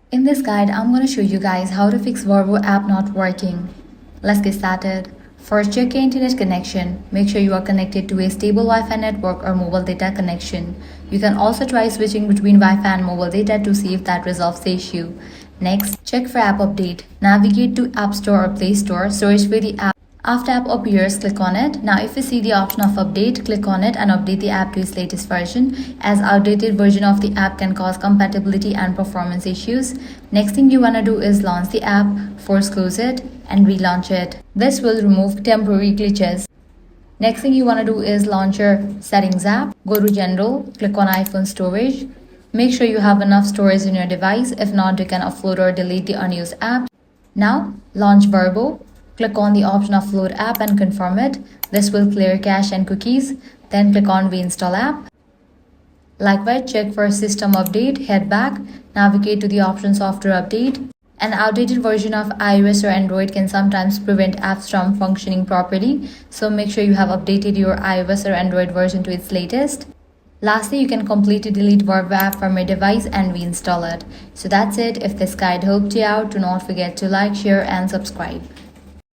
In this guide, I'm going to show you guys how to fix VRBO app not working. Let's get started. First, check your internet connection. Make sure you are connected to a stable Wi-Fi network or mobile data connection. You can also try switching between Wi-Fi and mobile data to see if that resolves the issue. Next, check for app update. Navigate to App Store or Play Store, search for the app. After app appears, click on it. Now if you see the option of update, click on it and update the app to its latest version, as outdated version of the app can cause compatibility and performance issues. Next thing you want to do is launch the app, force close it and relaunch it. This will remove temporary glitches. Next thing you want to do is launch your settings app. Go to general, click on iPhone storage. Make sure you have enough storage in your device. If not, you can offload or delete the unused app. Now launch VRBO. Click on the option of load app and confirm it. This will clear cache and cookies. Then click on reinstall app. Likewise, check for system update, head back, navigate to the option software update. An outdated version of iOS or Android can sometimes prevent apps from functioning properly, so make sure you have updated your iOS or Android version to its latest. Lastly, you can completely delete VRBO app from your device and reinstall it. So that's it. If this guide helped you out, do not forget to like, share and subscribe.